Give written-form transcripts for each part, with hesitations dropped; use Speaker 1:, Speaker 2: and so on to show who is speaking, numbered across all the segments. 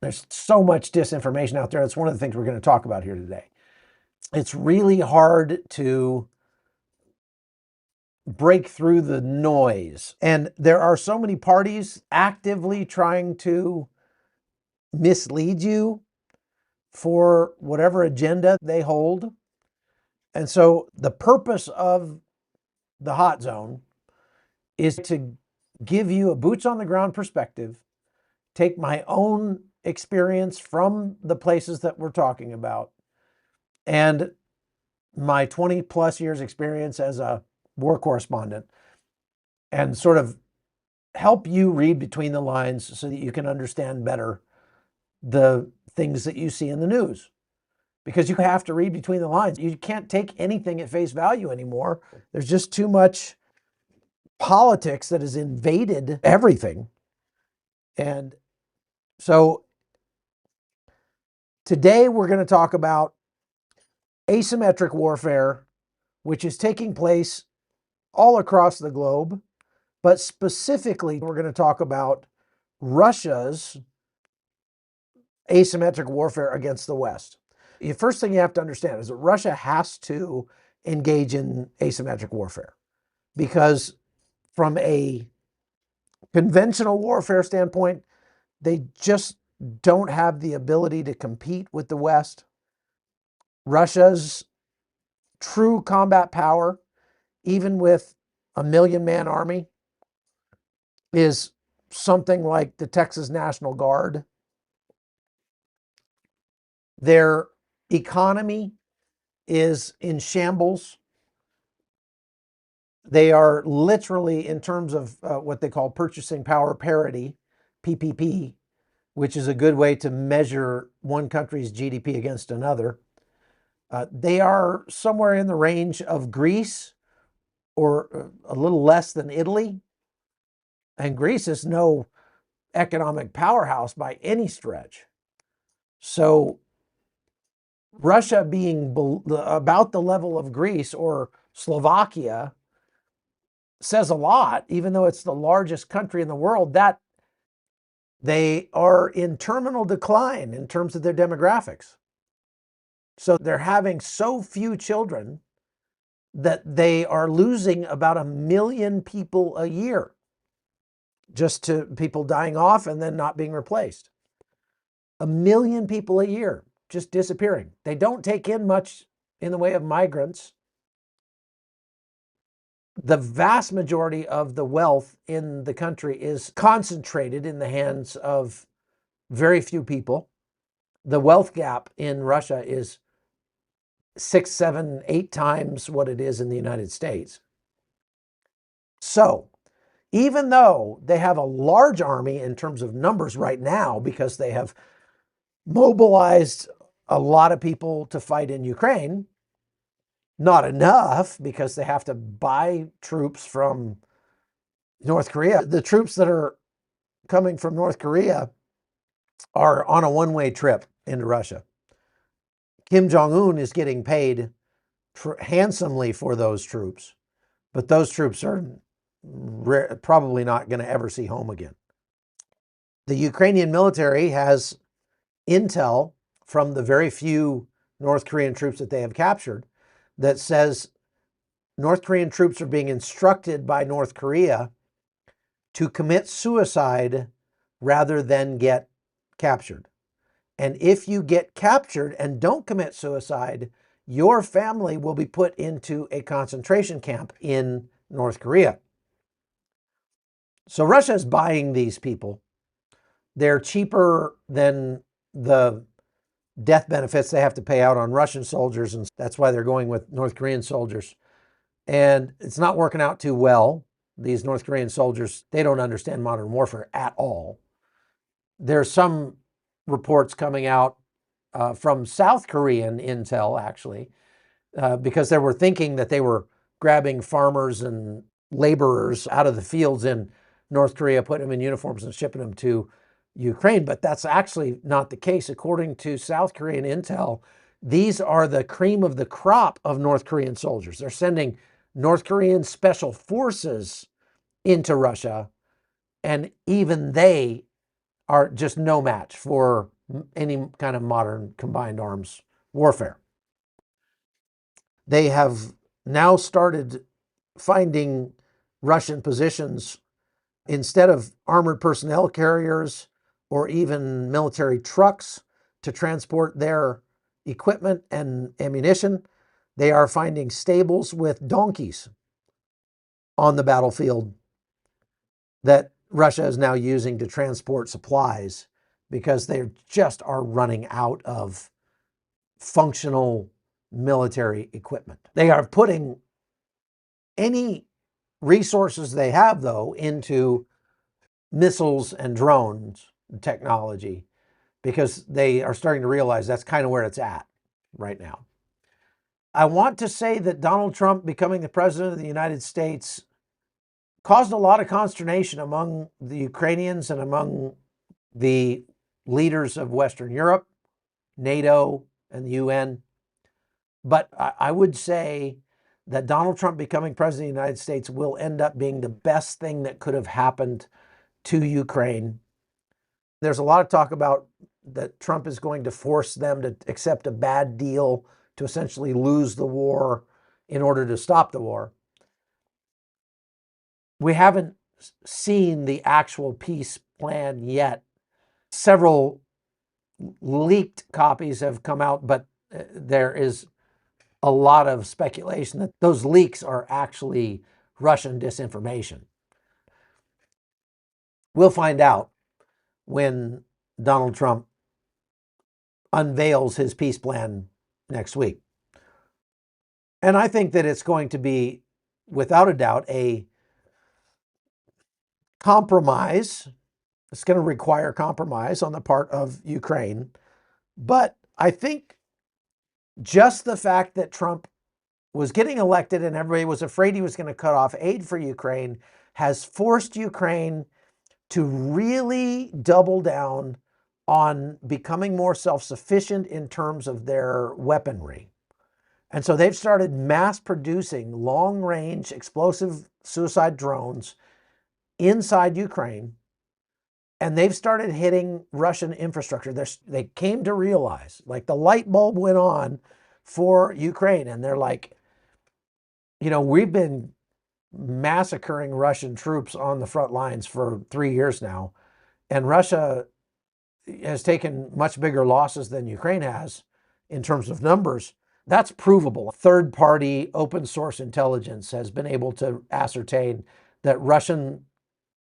Speaker 1: There's so much disinformation out there. That's one of the things we're going to talk about here today. It's really hard to break through the noise. And there are so many parties actively trying to mislead you for whatever agenda they hold. And so the purpose of the hot zone is to give you a boots on the ground perspective, take my own experience from the places that we're talking about, and my 20 plus years experience as a war correspondent, and sort of help you read between the lines so that you can understand better the things that you see in the news. Because you have to read between the lines. You can't take anything at face value anymore. There's just too much politics that has invaded everything. And so today we're going to talk about asymmetric warfare, which is taking place all across the globe. But specifically, we're going to talk about Russia's asymmetric warfare against the West. The first thing you have to understand is that Russia has to engage in asymmetric warfare because from a conventional warfare standpoint, they just don't have the ability to compete with the West. Russia's true combat power, even with a 1 million-man army, is something like the Texas National Guard. Their economy is in shambles. They are literally, in terms of what they call purchasing power parity, PPP, which is a good way to measure one country's GDP against another. They are somewhere in the range of Greece or a little less than Italy. And Greece is no economic powerhouse by any stretch. So Russia being about the level of Greece or Slovakia says a lot, even though it's the largest country in the world, that they are in terminal decline in terms of their demographics. So they're having so few children that they are losing about 1 million people a year just to people dying off and then not being replaced. 1 million people a year just disappearing. They don't take in much in the way of migrants. The vast majority of the wealth in the country is concentrated in the hands of very few people. The wealth gap in Russia is 6, 7, 8 times what it is in the United States. So even though they have a large army in terms of numbers right now, because they have mobilized a lot of people to fight in Ukraine, not enough because they have to buy troops from North Korea. The troops that are coming from North Korea are on a one-way trip into Russia. Kim Jong-un is getting paid handsomely for those troops, but those troops are probably not going to ever see home again. The Ukrainian military has intel from the very few North Korean troops that they have captured that says North Korean troops are being instructed by North Korea to commit suicide rather than get captured. And if you get captured and don't commit suicide, your family will be put into a concentration camp in North Korea. So Russia is buying these people. They're cheaper than the death benefits they have to pay out on Russian soldiers, and that's why they're going with North Korean soldiers. And it's not working out too well. These North Korean soldiers, they don't understand modern warfare at all. There's some reports coming out from South Korean intel, actually, because they were thinking that they were grabbing farmers and laborers out of the fields in North Korea, putting them in uniforms and shipping them to Ukraine. But that's actually not the case. According to South Korean intel, these are the cream of the crop of North Korean soldiers. They're sending North Korean special forces into Russia, and even they are just no match for any kind of modern combined arms warfare. They have now started finding Russian positions instead of armored personnel carriers or even military trucks to transport their equipment and ammunition. They are finding stables with donkeys on the battlefield that Russia is now using to transport supplies because they just are running out of functional military equipment. They are putting any resources they have, though, into missiles and drones technology because they are starting to realize that's kind of where it's at right now. I want to say that Donald Trump becoming the president of the United States caused a lot of consternation among the Ukrainians and among the leaders of Western Europe, NATO, and the UN. But I would say that Donald Trump becoming president of the United States will end up being the best thing that could have happened to Ukraine. There's a lot of talk about that Trump is going to force them to accept a bad deal to essentially lose the war in order to stop the war. We haven't seen the actual peace plan yet. Several leaked copies have come out, but there is a lot of speculation that those leaks are actually Russian disinformation. We'll find out when Donald Trump unveils his peace plan next week. And I think that it's going to be, without a doubt, a compromise. It's going to require compromise on the part of Ukraine. But I think just the fact that Trump was getting elected and everybody was afraid he was going to cut off aid for Ukraine has forced Ukraine to really double down on becoming more self-sufficient in terms of their weaponry. And so they've started mass producing long-range explosive suicide drones inside Ukraine, and they've started hitting Russian infrastructure. They came to realize, like the light bulb went on for Ukraine, and they're like, we've been massacring Russian troops on the front lines for 3 years now, and Russia has taken much bigger losses than Ukraine has in terms of numbers. That's provable. Third-party open source intelligence has been able to ascertain that Russian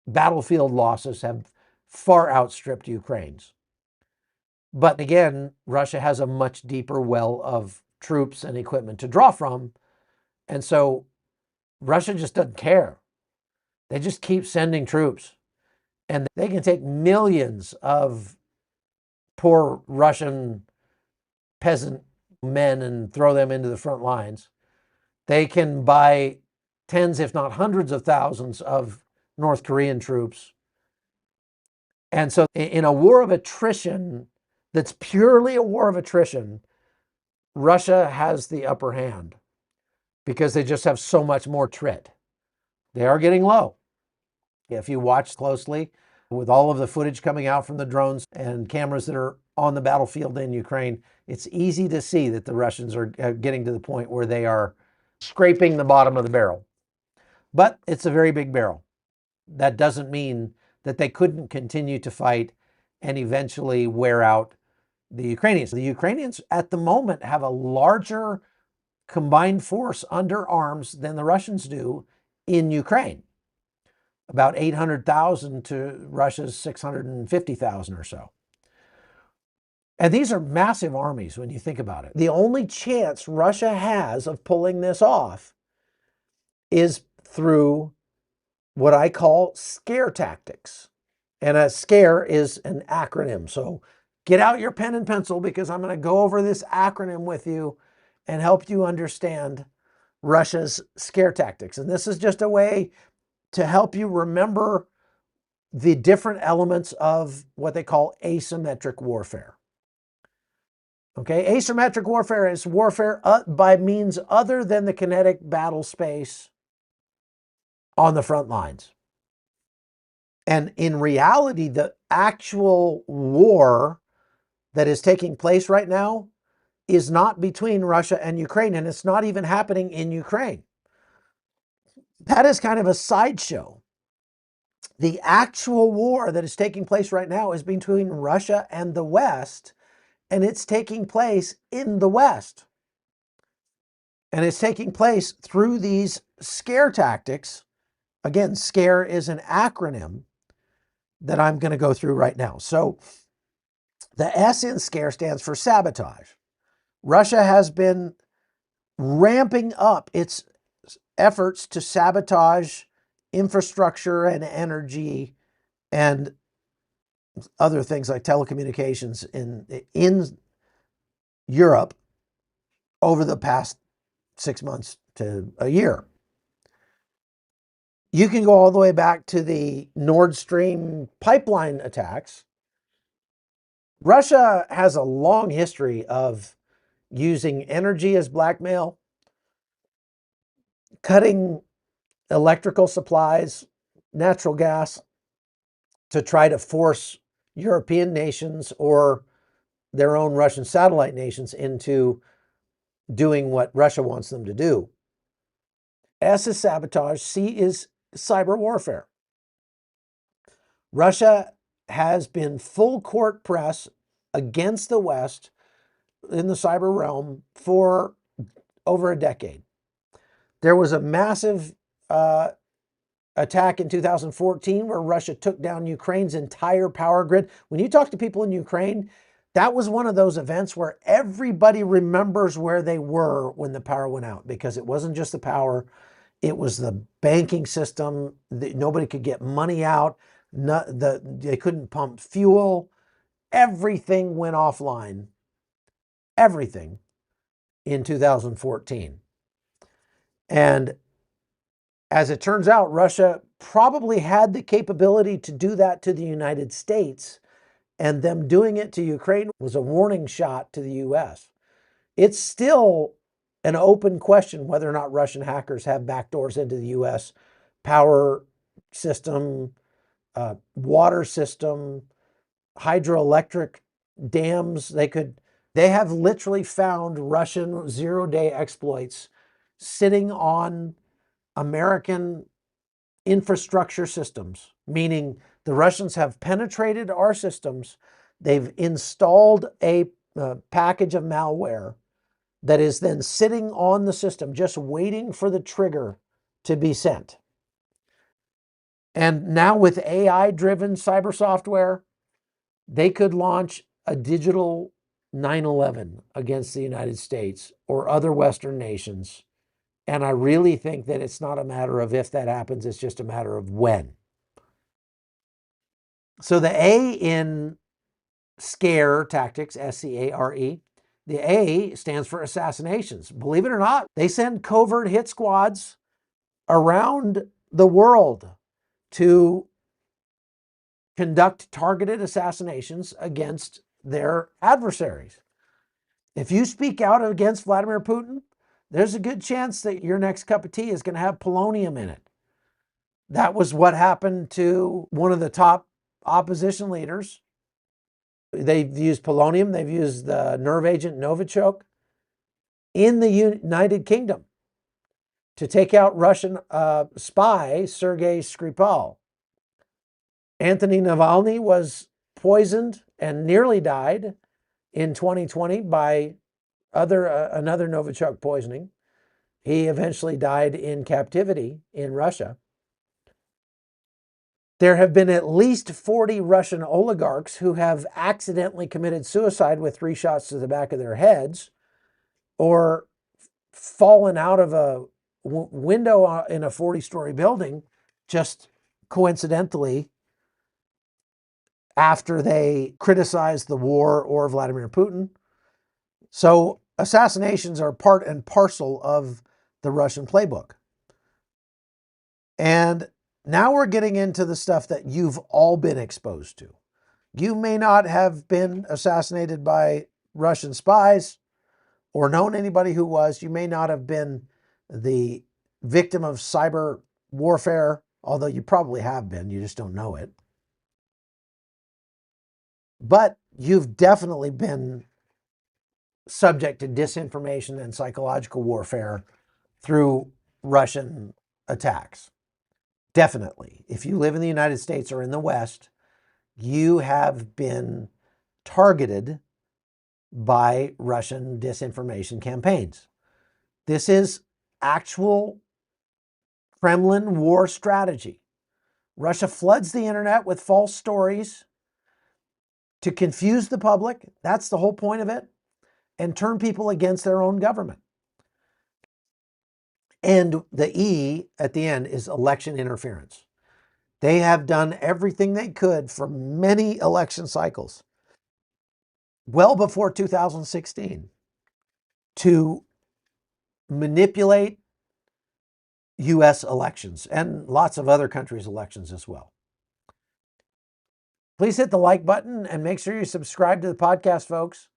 Speaker 1: battlefield losses have far outstripped Ukraine's. But again, Russia has a much deeper well of troops and equipment to draw from. And so Russia just doesn't care. They just keep sending troops. And they can take millions of poor Russian peasant men and throw them into the front lines. They can buy tens, if not hundreds of thousands of North Korean troops. And so in a war of attrition that's purely a war of attrition, Russia has the upper hand because they just have so much more trit. They are getting low. If you watch closely with all of the footage coming out from the drones and cameras that are on the battlefield in Ukraine, it's easy to see that the Russians are getting to the point where they are scraping the bottom of the barrel. But it's a very big barrel. That doesn't mean that they couldn't continue to fight and eventually wear out the Ukrainians. The Ukrainians at the moment have a larger combined force under arms than the Russians do in Ukraine. About 800,000 to Russia's 650,000 or so. And these are massive armies when you think about it. The only chance Russia has of pulling this off is through what I call scare tactics. And a scare is an acronym. So get out your pen and pencil because I'm going to go over this acronym with you and help you understand Russia's scare tactics. And this is just a way to help you remember the different elements of what they call asymmetric warfare. Okay, asymmetric warfare is warfare by means other than the kinetic battle space on the front lines. And in reality, the actual war that is taking place right now is not between Russia and Ukraine, and it's not even happening in Ukraine. That is kind of a sideshow. The actual war that is taking place right now is between Russia and the West, and it's taking place in the West. And it's taking place through these scare tactics. Again, SCARE is an acronym that I'm going to go through right now. So the S in SCARE stands for sabotage. Russia has been ramping up its efforts to sabotage infrastructure and energy and other things like telecommunications in Europe over the past 6 months to a year. You can go all the way back to the Nord Stream pipeline attacks. Russia has a long history of using energy as blackmail, cutting electrical supplies, natural gas, to try to force European nations or their own Russian satellite nations into doing what Russia wants them to do. S is sabotage, C is cyber warfare. Russia has been full court press against the West in the cyber realm for over a decade. There was a massive attack in 2014 where Russia took down Ukraine's entire power grid. When you talk to people in Ukraine, that was one of those events where everybody remembers where they were when the power went out, because it wasn't just the power, it was the banking system. Nobody could get money out. They couldn't pump fuel. Everything went offline. Everything in 2014. And as it turns out, Russia probably had the capability to do that to the United States, and them doing it to Ukraine was a warning shot to the US. It's still an open question whether or not Russian hackers have backdoors into the US power system, water system, hydroelectric dams. They have literally found Russian zero-day exploits sitting on American infrastructure systems, meaning the Russians have penetrated our systems. They've installed a package of malware that is then sitting on the system, just waiting for the trigger to be sent. And now with AI-driven cyber software, they could launch a digital 9/11 against the United States or other Western nations. And I really think that it's not a matter of if that happens, it's just a matter of when. So the A in SCARE tactics, S-C-A-R-E, the A stands for assassinations. Believe it or not, they send covert hit squads around the world to conduct targeted assassinations against their adversaries. If you speak out against Vladimir Putin, there's a good chance that your next cup of tea is going to have polonium in it. That was what happened to one of the top opposition leaders. They've used polonium, they've used the nerve agent Novichok in the United Kingdom to take out Russian spy Sergei Skripal. Anthony Navalny was poisoned and nearly died in 2020 by another Novichok poisoning. He eventually died in captivity in Russia. There have been at least 40 Russian oligarchs who have accidentally committed suicide with 3 shots to the back of their heads, or fallen out of a window in a 40-story building just coincidentally after they criticized the war or Vladimir Putin. So assassinations are part and parcel of the Russian playbook. And now we're getting into the stuff that you've all been exposed to. You may not have been assassinated by Russian spies or known anybody who was. You may not have been the victim of cyber warfare, although you probably have been, you just don't know it. But you've definitely been subject to disinformation and psychological warfare through Russian attacks. Definitely. If you live in the United States or in the West, you have been targeted by Russian disinformation campaigns. This is actual Kremlin war strategy. Russia floods the internet with false stories to confuse the public. That's the whole point of it, and turn people against their own government. And the E at the end is election interference. They have done everything they could for many election cycles, well before 2016, to manipulate US elections and lots of other countries' elections as well. Please hit the like button and make sure you subscribe to the podcast, folks.